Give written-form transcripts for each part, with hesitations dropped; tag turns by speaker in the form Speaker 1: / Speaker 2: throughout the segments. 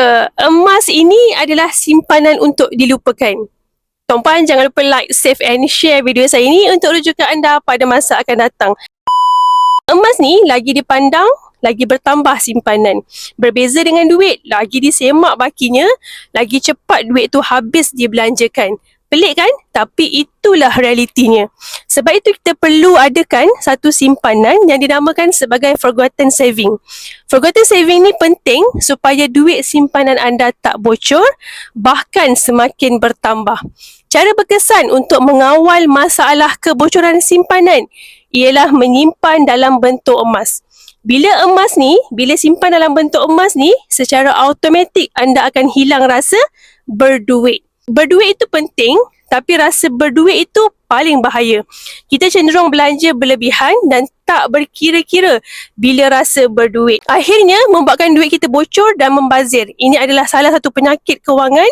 Speaker 1: ke emas ini adalah simpanan untuk dilupakan? Tuan-puan jangan lupa like, save and share video saya ini untuk rujukan anda pada masa akan datang. Emas ni lagi dipandang, lagi bertambah simpanan. Berbeza dengan duit, lagi disemak bakinya, lagi cepat duit tu habis dibelanjakan. Pelik kan? Tapi itulah realitinya. Sebab itu kita perlu adakan satu simpanan yang dinamakan sebagai forgotten saving. Forgotten saving ni penting supaya duit simpanan anda tak bocor, bahkan semakin bertambah. Cara berkesan untuk mengawal masalah kebocoran simpanan ialah menyimpan dalam bentuk emas. Bila simpan dalam bentuk emas ni, secara automatik anda akan hilang rasa berduit. Berduit itu penting, tapi rasa berduit itu paling bahaya. Kita cenderung belanja berlebihan dan tak berkira-kira bila rasa berduit. Akhirnya membuatkan duit kita bocor dan membazir. Ini adalah salah satu penyakit kewangan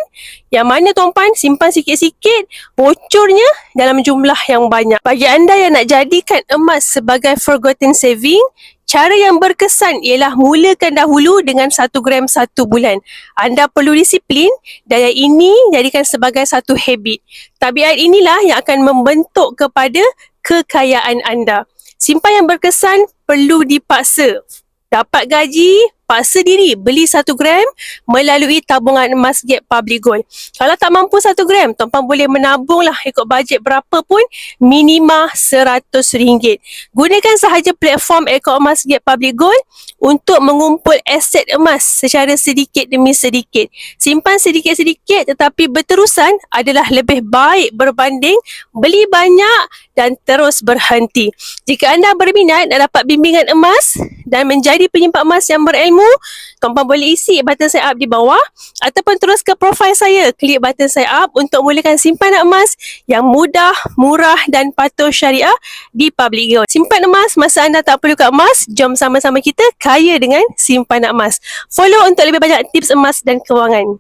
Speaker 1: yang mana tuan-puan simpan sikit-sikit, bocornya dalam jumlah yang banyak. Bagi anda yang nak jadikan emas sebagai forgotten saving, cara yang berkesan ialah mulakan dahulu dengan 1 gram 1 bulan. Anda perlu disiplin dan yang ini jadikan sebagai satu habit. Tabiat inilah yang akan membentuk kepada kekayaan anda. Simpan yang berkesan perlu dipaksa. Dapat gaji, paksa diri beli 1 gram melalui tabungan emas Gap Public Gold. Kalau tak mampu 1 gram, tuan-puan boleh menabunglah ikut bajet berapa pun, minima RM100. Gunakan sahaja platform Ekor Emas Gap Public Gold untuk mengumpul aset emas secara sedikit demi sedikit. Simpan sedikit-sedikit tetapi berterusan adalah lebih baik berbanding beli banyak dan terus berhenti. Jika anda berminat nak dapat bimbingan emas dan menjadi penyimpan emas yang berilmu, tuan-puan boleh isi button sign up di bawah ataupun terus ke profil saya, klik button sign up untuk mulakan simpanan emas yang mudah, murah dan patuh syariah di Public Gold. Simpan emas masa anda tak perlukan emas. Jom sama-sama kita kaya dengan simpanan emas. Follow untuk lebih banyak tips emas dan kewangan.